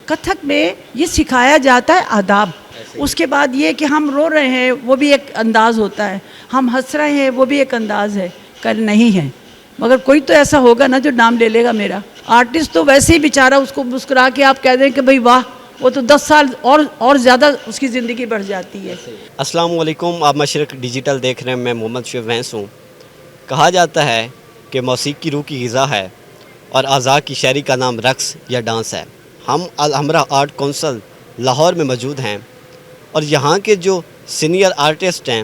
کتھک میں یہ سکھایا جاتا ہے آداب. اس کے بعد یہ کہ ہم رو رہے ہیں وہ بھی ایک انداز ہوتا ہے, ہم ہنس رہے ہیں وہ بھی ایک انداز ہے. کل نہیں ہے مگر کوئی تو ایسا ہوگا نا جو نام لے لے گا میرا. آرٹسٹ تو ویسے ہی بیچارہ اس کو مسکرا کے آپ کہہ دیں کہ بھئی واہ, وہ تو 10 سال اور زیادہ اس کی زندگی بڑھ جاتی ہے. السلام علیکم, آپ مشرق ڈیجیٹل دیکھ رہے ہیں. میں محمد شعیب وینس ہوں. کہا جاتا ہے کہ موسیقی روح کی غذا ہے اور اعضاء کی شاعری کا نام رقص یا ڈانس ہے. ہم الحمرہ آرٹ کونسل لاہور میں موجود ہیں اور یہاں کے جو سینئر آرٹسٹ ہیں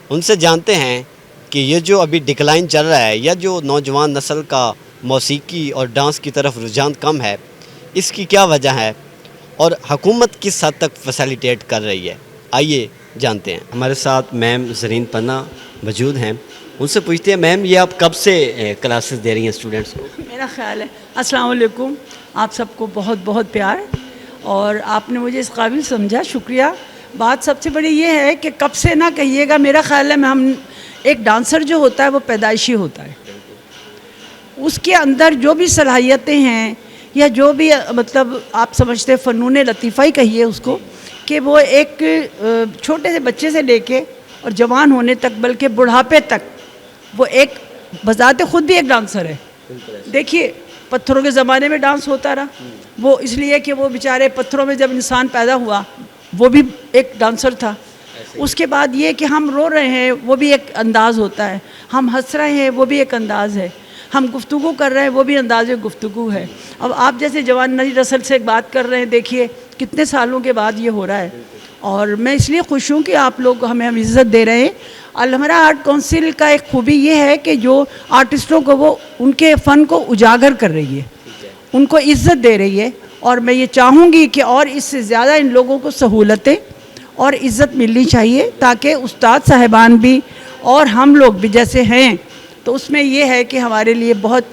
ان سے جانتے ہیں کہ یہ جو ابھی ڈکلائن چل رہا ہے یا جو نوجوان نسل کا موسیقی اور ڈانس کی طرف رجحان کم ہے, اس کی کیا وجہ ہے اور حکومت کس حد تک فیسیلیٹیٹ کر رہی ہے. آئیے جانتے ہیں. ہمارے ساتھ میم زرین پنا موجود ہیں. ان سے پوچھتے ہیں میم یہ آپ کب سے کلاسز دے رہی ہیں اسٹوڈنٹس کو؟ میرا خیال ہے السلام علیکم, آپ سب کو بہت بہت پیار, اور آپ نے مجھے اس قابل سمجھا, شکریہ. بات سب سے بڑی یہ ہے کہ کب سے نہ کہیے گا. میرا خیال ہے ہم ایک ڈانسر جو ہوتا ہے وہ پیدائشی ہوتا ہے. اس کے اندر جو بھی صلاحیتیں ہیں یا جو بھی مطلب آپ سمجھتے فنون لطیفہ ہی کہیے اس کو, کہ وہ ایک چھوٹے سے بچے سے لے کے اور جوان ہونے تک بلکہ بڑھاپے تک وہ ایک بذات خود بھی ایک ڈانسر ہے. دیکھیے پتھروں کے زمانے میں ڈانس ہوتا رہا, وہ اس لیے کہ وہ بیچارے پتھروں میں جب انسان پیدا ہوا وہ بھی ایک ڈانسر تھا. اس کے بعد یہ کہ ہم رو رہے ہیں وہ بھی ایک انداز ہوتا ہے, ہم ہنس رہے ہیں وہ بھی ایک انداز ہے, ہم گفتگو کر رہے ہیں وہ بھی انداز گفتگو ہے. اب آپ جیسے جوان نری رسل سے بات کر رہے ہیں, دیکھیے کتنے سالوں کے بعد یہ ہو رہا ہے, اور میں اس لیے خوش ہوں کہ آپ لوگ ہمیں عزت دے رہے ہیں. الحمرہ آرٹ کونسل کا ایک خوبی یہ ہے کہ جو آرٹسٹوں کو وہ ان کے فن کو اجاگر کر رہی ہے, ان کو عزت دے رہی ہے, اور میں یہ چاہوں گی کہ اور اس سے زیادہ ان لوگوں کو سہولتیں اور عزت ملنی چاہیے, تاکہ استاد صاحبان بھی اور ہم لوگ بھی جیسے ہیں, تو اس میں یہ ہے کہ ہمارے لیے بہت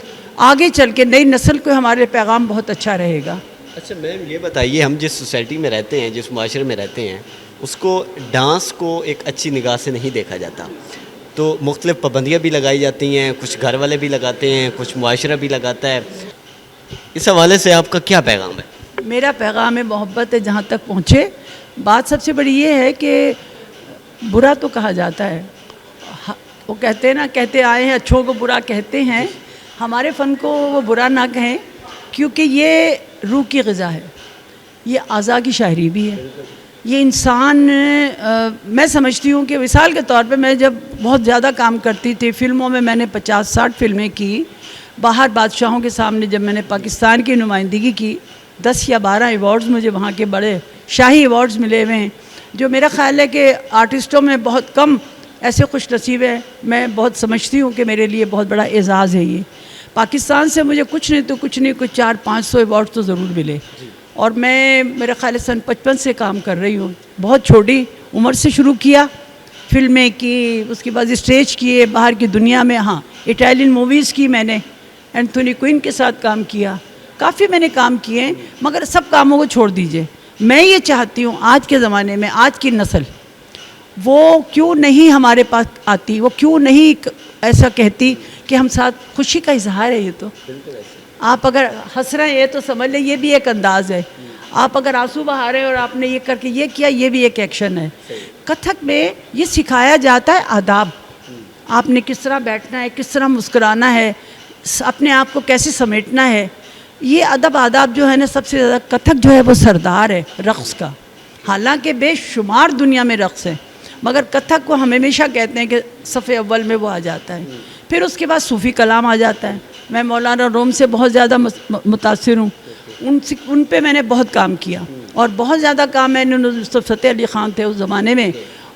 آگے چل کے نئی نسل کو ہمارے پیغام بہت اچھا رہے گا. اچھا میم یہ بتائیے, ہم جس سوسائٹی میں رہتے ہیں, جس معاشرے میں رہتے ہیں, اس کو ڈانس کو ایک اچھی نگاہ سے نہیں دیکھا جاتا, تو مختلف پابندیاں بھی لگائی جاتی ہیں, کچھ گھر والے بھی لگاتے ہیں, کچھ معاشرہ بھی لگاتا ہے. اس حوالے سے آپ کا کیا پیغام ہے؟ میرا پیغام ہے محبت ہے جہاں تک پہنچے. بات سب سے بڑی یہ ہے کہ برا تو کہا جاتا ہے, وہ کہتے ہیں نا, کہتے آئے ہیں اچھوں کو برا کہتے ہیں. ہمارے فن کو وہ برا نہ کہیں, کیونکہ یہ روح کی غذا ہے, یہ اعضاء کی شاعری بھی ہے. یہ انسان میں سمجھتی ہوں کہ مثال کے طور پہ میں جب بہت زیادہ کام کرتی تھی فلموں میں نے 50-60 فلمیں کی. باہر بادشاہوں کے سامنے جب میں نے پاکستان کی نمائندگی کی, 10 یا 12 ایوارڈز مجھے وہاں کے بڑے شاہی ایوارڈز ملے ہوئے ہیں, جو میرا خیال ہے کہ آرٹسٹوں میں بہت کم ایسے خوش نصیب ہیں. میں بہت سمجھتی ہوں کہ میرے لیے بہت بڑا اعزاز ہے یہ. پاکستان سے مجھے کچھ نہیں تو کچھ 400-500 ایوارڈ تو ضرور ملے, اور میں میرے خیال سن 55 سے کام کر رہی ہوں. بہت چھوٹی عمر سے شروع کیا, فلمیں کی, اس کے بعد اسٹیج کیے باہر کی دنیا میں. ہاں اٹالین موویز کی میں نے, اینتھونی کوئن کے ساتھ کام کیا, کافی میں نے کام کیے, مگر سب کاموں کو چھوڑ دیجئے. میں یہ چاہتی ہوں آج کے زمانے میں آج کی نسل وہ کیوں نہیں ہمارے پاس آتی, وہ کیوں نہیں ایسا کہتی کہ ہم ساتھ خوشی کا اظہار ہے. یہ تو آپ اگر ہنس رہے ہیں تو سمجھ لیں یہ بھی ایک انداز ہے, آپ اگر آنسو بہا رہے ہیں اور آپ نے یہ کر کے یہ کیا, یہ بھی ایک ایکشن ہے. کتھک میں یہ سکھایا جاتا ہے آداب, آپ نے کس طرح بیٹھنا ہے, کس طرح مسکرانا ہے, اپنے آپ کو کیسے سمیٹنا ہے. یہ ادب آداب جو ہے نا, سب سے زیادہ کتھک جو ہے وہ سردار ہے رقص کا. حالانکہ بے شمار دنیا میں رقص ہے, مگر کتھک کو ہم ہمیشہ کہتے ہیں کہ صف اول میں وہ آ جاتا ہے. پھر اس کے بعد صوفی کلام آ جاتا ہے. میں مولانا روم سے بہت زیادہ متاثر ہوں, ان پہ میں نے بہت کام کیا, اور بہت زیادہ کام میں نے فتح علی خان تھے اس زمانے میں,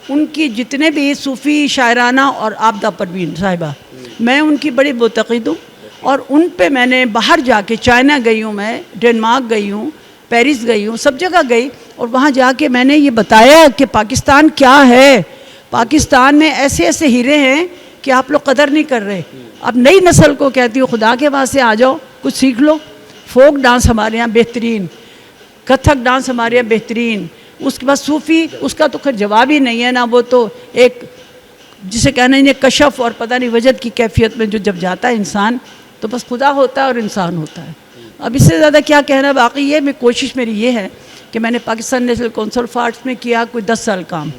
ان کی جتنے بھی صوفی شاعرانہ, اور آبدہ پروین صاحبہ, میں ان کی بڑی معتقد ہوں. اور ان پہ میں نے باہر جا کے چائنا گئی ہوں, میں ڈنمارک گئی ہوں, پیرس گئی ہوں, سب جگہ گئی, اور وہاں جا کے میں نے یہ بتایا کہ پاکستان کیا ہے. پاکستان میں ایسے ایسے ہیرے ہیں کہ آپ لوگ قدر نہیں کر رہے. اب نئی نسل کو کہتی ہوں خدا کے واسطے آ جاؤ, کچھ سیکھ لو. فوک ڈانس ہمارے یہاں بہترین, کتھک ڈانس ہمارے یہاں بہترین. اس کے بعد صوفی, اس کا تو خیر جواب ہی نہیں ہے نا, وہ تو ایک جسے کہنا ہے کشف اور پتہ نہیں وجد کی کیفیت میں جو جب جاتا ہے انسان, تو بس خدا ہوتا ہے اور انسان ہوتا ہے. اب اس سے زیادہ کیا کہنا باقی ہے. میں کوشش میری یہ ہے کہ میں نے Pakistan national council of arts میں کیا کوئی 10 سال کام,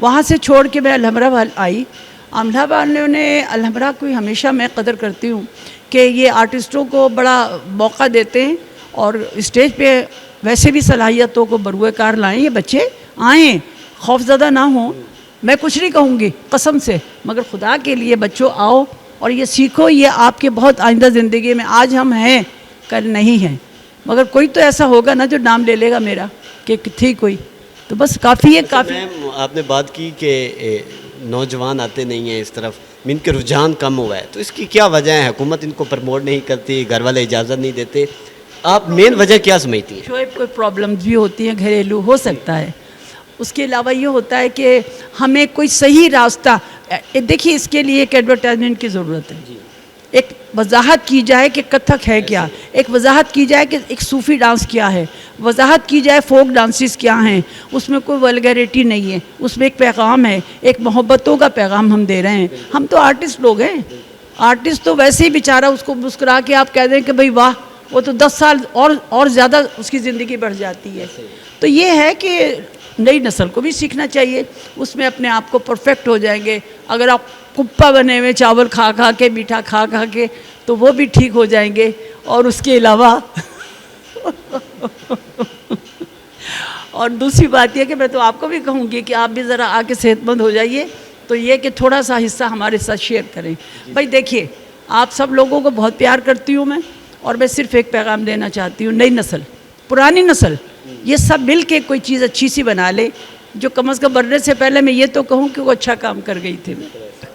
وہاں سے چھوڑ کے میں الحمرا آئی. الحمرا والوں نے, الحمرا کو ہمیشہ میں قدر کرتی ہوں کہ یہ آرٹسٹوں کو بڑا موقع دیتے ہیں اور اسٹیج پہ ویسے بھی صلاحیتوں کو بروئے کار لائیں. یہ بچے آئیں, خوف زدہ نہ ہوں. میں کچھ نہیں کہوں گی قسم سے, مگر خدا کے لیے بچوں آؤ اور یہ سیکھو. یہ آپ کے بہت آئندہ زندگی میں, آج ہم ہیں کل نہیں ہیں, مگر کوئی تو ایسا ہوگا نا جو نام لے لے گا میرا کہ تھی کوئی, تو بس کافی ہے. کافی میم آپ نے بات کی کہ نوجوان آتے نہیں ہیں اس طرف, ان کے رجحان کم ہوا ہے, تو اس کی کیا وجہ ہے؟ حکومت ان کو پرموٹ نہیں کرتی, گھر والے اجازت نہیں دیتے, آپ مین وجہ کیا سمجھتی ہیں؟ شعیب کوئی پرابلمز بھی ہوتی ہیں, گھریلو ہو سکتا ہے. اس کے علاوہ یہ ہوتا ہے کہ ہمیں کوئی صحیح راستہ, دیکھیے اس کے لیے ایک ایڈورٹائزمنٹ کی ضرورت ہے. ایک وضاحت کی جائے کہ کتھک ہے کیا, ایک وضاحت کی جائے کہ ایک صوفی ڈانس کیا ہے, وضاحت کی جائے فوک ڈانسز کیا ہیں, اس میں کوئی ولگیرٹی نہیں ہے, اس میں ایک پیغام ہے, ایک محبتوں کا پیغام ہم دے رہے ہیں. ہم تو آرٹسٹ لوگ ہیں, آرٹسٹ تو ویسے ہی بیچارہ اس کو مسکرا کے آپ کہہ دیں کہ بھئی واہ, وہ تو 10 سال اور زیادہ اس کی زندگی بڑھ جاتی ہے. تو یہ ہے کہ نئی نسل کو بھی سیکھنا چاہیے, اس میں اپنے آپ کو پرفیکٹ ہو جائیں گے. اگر آپ کپا بنے ہوئے چاول کھا کھا کے, میٹھا کھا کھا کے, تو وہ بھی ٹھیک ہو جائیں گے. اور اس کے علاوہ اور دوسری بات یہ کہ میں تو آپ کو بھی کہوں گی کہ آپ بھی ذرا آ کے صحت مند ہو جائیے. تو یہ کہ تھوڑا سا حصہ ہمارے ساتھ شیئر کریں. بھائی دیکھیے, آپ سب لوگوں کو بہت پیار کرتی ہوں میں, اور میں صرف ایک پیغام دینا چاہتی ہوں, نئی نسل, پرانی نسل, یہ سب مل کے کوئی چیز اچھی سی بنا لے, جو کم از کم بننے سے پہلے میں یہ تو کہوں کہ وہ اچھا کام کر گئی تھی.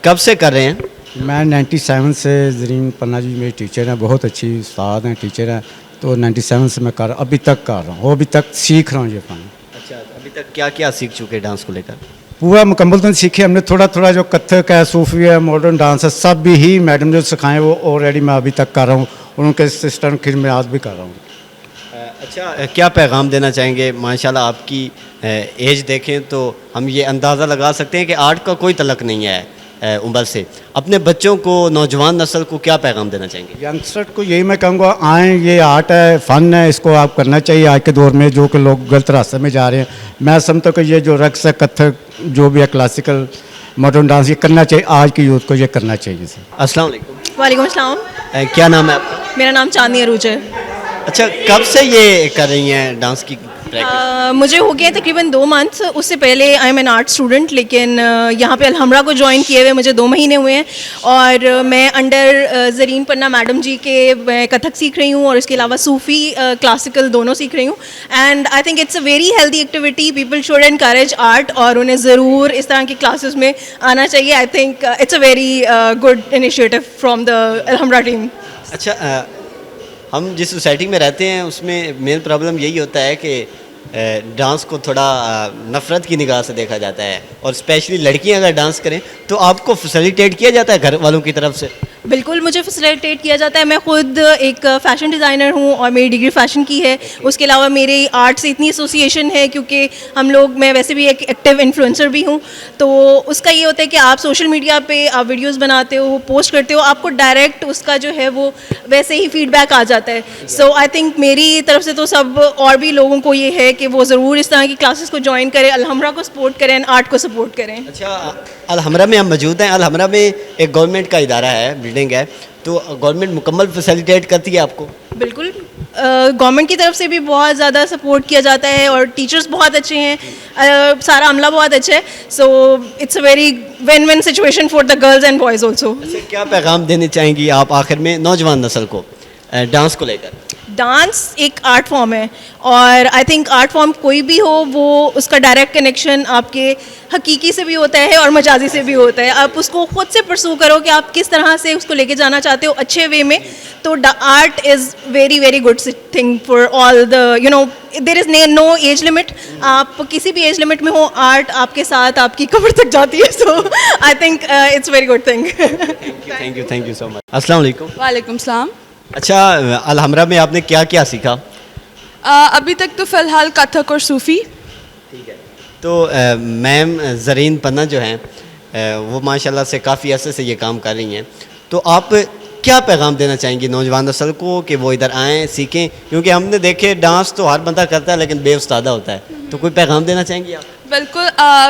کب سے کر رہے ہیں؟ میں 97 سے, زرین پنہ جی میری ٹیچر ہیں, بہت اچھی استاد ہیں, ٹیچر ہیں. تو 97 سے میں کر رہا ہوں, ابھی تک کر رہا ہوں, ابھی تک سیکھ رہا ہوں یہ فن. اچھا, ابھی تک کیا کیا سیکھ چکے ڈانس کو لے کر؟ پورا مکمل تو نہیں سیکھے ہم نے, تھوڑا تھوڑا جو کتھک ہے, صوفی ہے, ماڈرن ڈانس ہے, سب بھی ہی میڈم جو سکھائیں وہ آلریڈی میں ابھی تک کر رہا ہوں, ان کے سسٹم کی میں آج بھی کر رہا ہوں. اچھا, کیا پیغام دینا چاہیں گے؟ ماشاءاللہ آپ کی ایج دیکھیں تو ہم یہ اندازہ لگا سکتے ہیں کہ آرٹ کا کوئی تعلق نہیں ہے عمر سے. اپنے بچوں کو, نوجوان نسل کو کیا پیغام دینا چاہیں گے؟ ینگسٹر کو یہی میں کہوں گا, آئیں, یہ آرٹ ہے, فن ہے, اس کو آپ کرنا چاہیے. آج کے دور میں جو کہ لوگ غلط راستے میں جا رہے ہیں, میں سمجھتا ہوں کہ یہ جو رقص ہے, کتھک جو بھی ہے, کلاسیکل ماڈرن ڈانس, یہ کرنا چاہیے. آج کی یوتھ کو یہ کرنا چاہیے. السلام علیکم. وعلیکم السلام. کیا نام ہے آپ کا؟ میرا نام چاندنی عروج ہے. اچھا, کب سے یہ کر رہی ہیں ڈانس کی پریکٹس؟ مجھے ہو گیا تقریباً 2 منتھ. اس سے پہلے I am an art student, لیکن یہاں پہ الحمرا کو جوائن کیے ہوئے مجھے 2 مہینے ہوئے ہیں, اور میں انڈر زرین پنہ میڈم جی کے کتھک سیکھ رہی ہوں, اور اس کے علاوہ صوفی کلاسیکل دونوں سیکھ رہی ہوں. And I think it's a very healthy activity. People should encourage art, اور انہیں ضرور اس طرح کی کلاسز میں آنا چاہیے. I think it's a very good initiative from the Alhamra team. اچھا, ہم جس سوسائٹی میں رہتے ہیں اس میں مین پرابلم یہی ہوتا ہے کہ ڈانس کو تھوڑا نفرت کی نگاہ سے دیکھا جاتا ہے, اور اسپیشلی لڑکیاں اگر ڈانس کریں تو آپ کو فیسیلیٹیٹ کیا جاتا ہے گھر والوں کی طرف سے؟ بالکل, مجھے فیسیلیٹیٹ کیا جاتا ہے. میں خود ایک فیشن ڈیزائنر ہوں, اور میری ڈگری فیشن کی ہے. اس کے علاوہ میری آرٹ سے اتنی ایسوسیشن ہے, کیونکہ ہم لوگ, میں ویسے بھی ایک ایکٹیو انفلوئنسر بھی ہوں. تو اس کا یہ ہوتا ہے کہ آپ سوشل میڈیا پہ آپ ویڈیوز بناتے ہو, پوسٹ کرتے ہو, آپ کو ڈائریکٹ اس کا جو ہے وہ ویسے ہی فیڈ بیک آ جاتا ہے. سو آئی تھنک میری طرف سے تو سب اور بھی لوگوں کو یہ ہے کہ وہ ضرور اس طرح کی کلاسز کو جوائن کریں, الحمرا کو سپورٹ کریں, آرٹ کو سپورٹ کریں. اچھا, الحمرا میں ہم موجود ہیں. الحمرا میں ایک گورنمنٹ کا ادارہ ہے, بلڈنگ ہے, تو گورنمنٹ مکمل فیسیلیٹیٹ کرتی ہے آپ کو؟ بالکل, گورنمنٹ کی طرف سے بھی بہت زیادہ سپورٹ کیا جاتا ہے, اور ٹیچرز بہت اچھے ہیں, سارا عملہ بہت اچھا ہے. So it's a very win win situation for the girls and boys also. کیا پیغام دینے چاہیں گی آپ آخر میں نوجوان نسل کو ڈانس کو لے کر؟ ڈانس ایک آرٹ فارم ہے, اور آئی تھنک آرٹ فارم کوئی بھی ہو, وہ اس کا ڈائریکٹ کنیکشن آپ کے حقیقی سے بھی ہوتا ہے اور مجازی سے بھی ہوتا ہے. آپ اس کو خود سے پرسو کرو کہ آپ کس طرح سے اس کو لے کے جانا چاہتے ہو اچھے وے میں. تو art is very very good thing for all the, you know, there is no age limit. آپ کسی بھی ایج لمٹ میں ہو, آرٹ آپ کے ساتھ آپ کی قبر تک جاتی ہے. So I think it's very good thing. Thank you so much. السلام علیکم. وعلیکم السلام. اچھا, الحمرا میں آپ نے کیا کیا سیکھا؟ ابھی تک تو فی الحال کتھک اور صوفی. ٹھیک ہے. تو میم زرین پنہ جو ہیں وہ ماشاءاللہ سے کافی عرصے سے یہ کام کر رہی ہیں, تو آپ کیا پیغام دینا چاہیں گی نوجوان نسل کو کہ وہ ادھر آئیں سیکھیں؟ کیونکہ ہم نے دیکھے ڈانس تو ہر بندہ کرتا ہے لیکن بے استادہ ہوتا ہے، تو کوئی پیغام دینا چاہیں گی آپ؟ بالکل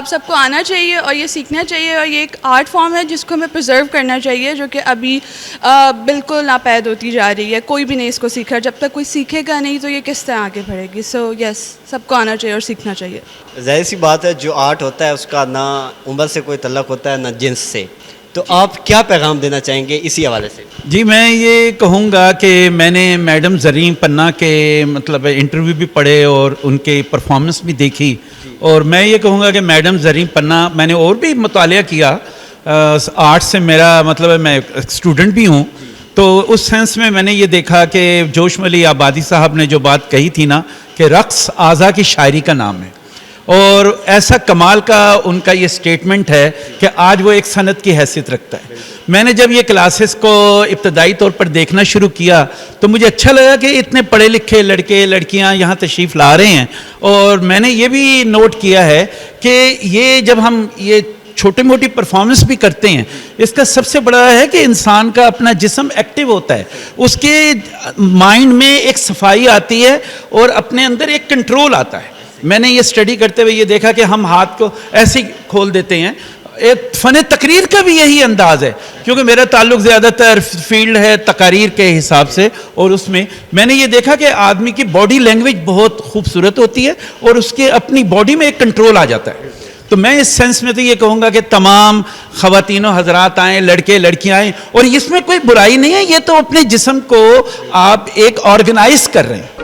سب کو آنا چاہیے اور یہ سیکھنا چاہیے، اور یہ ایک آرٹ فارم ہے جس کو ہمیں پرزرو کرنا چاہیے، جو کہ ابھی بالکل ناپید ہوتی جا رہی ہے. کوئی بھی نہیں اس کو سیکھا، جب تک کوئی سیکھے گا نہیں تو یہ کس طرح آگے بڑھے گی. سو یس، سب کو آنا چاہیے اور سیکھنا چاہیے. ظاہر سی بات ہے جو آرٹ ہوتا ہے اس کا نہ عمر سے کوئی تعلق ہوتا ہے نہ جنس سے، تو آپ کیا پیغام دینا چاہیں گے اسی حوالے سے؟ جی میں یہ کہوں گا کہ میں نے میڈم زرین پنہ کے مطلب انٹرویو بھی پڑھے اور ان کے پرفارمنس بھی دیکھی، اور میں یہ کہوں گا کہ میڈم زرین پنہ، میں نے اور بھی مطالعہ کیا آرٹ سے، میرا مطلب ہے میں اسٹوڈنٹ بھی ہوں، تو اس سینس میں نے یہ دیکھا کہ جوش ملی آبادی صاحب نے جو بات کہی تھی نا کہ رقص اعضاء کی شاعری کا نام ہے، اور ایسا کمال کا ان کا یہ سٹیٹمنٹ ہے کہ آج وہ ایک صنعت کی حیثیت رکھتا ہے. میں نے جب یہ کلاسز کو ابتدائی طور پر دیکھنا شروع کیا تو مجھے اچھا لگا کہ اتنے پڑھے لکھے لڑکے لڑکیاں یہاں تشریف لا رہے ہیں، اور میں نے یہ بھی نوٹ کیا ہے کہ یہ جب ہم یہ چھوٹی موٹی پرفارمنس بھی کرتے ہیں، اس کا سب سے بڑا ہے کہ انسان کا اپنا جسم ایکٹیو ہوتا ہے، اس کے مائنڈ میں ایک صفائی آتی ہے اور اپنے اندر ایک کنٹرول آتا ہے. میں نے یہ اسٹڈی کرتے ہوئے یہ دیکھا کہ ہم ہاتھ کو ایسے ہی کھول دیتے ہیں. ایک فن تقریر کا بھی یہی انداز ہے، کیونکہ میرا تعلق زیادہ تر فیلڈ ہے تقاریر کے حساب سے، اور اس میں نے یہ دیکھا کہ آدمی کی باڈی لینگویج بہت خوبصورت ہوتی ہے اور اس کے اپنی باڈی میں ایک کنٹرول آ جاتا ہے. تو میں اس سینس میں تو یہ کہوں گا کہ تمام خواتین و حضرات آئیں، لڑکے لڑکیاں آئیں، اور اس میں کوئی برائی نہیں ہے، یہ تو اپنے جسم کو آپ ایک آرگنائز کر رہے ہیں.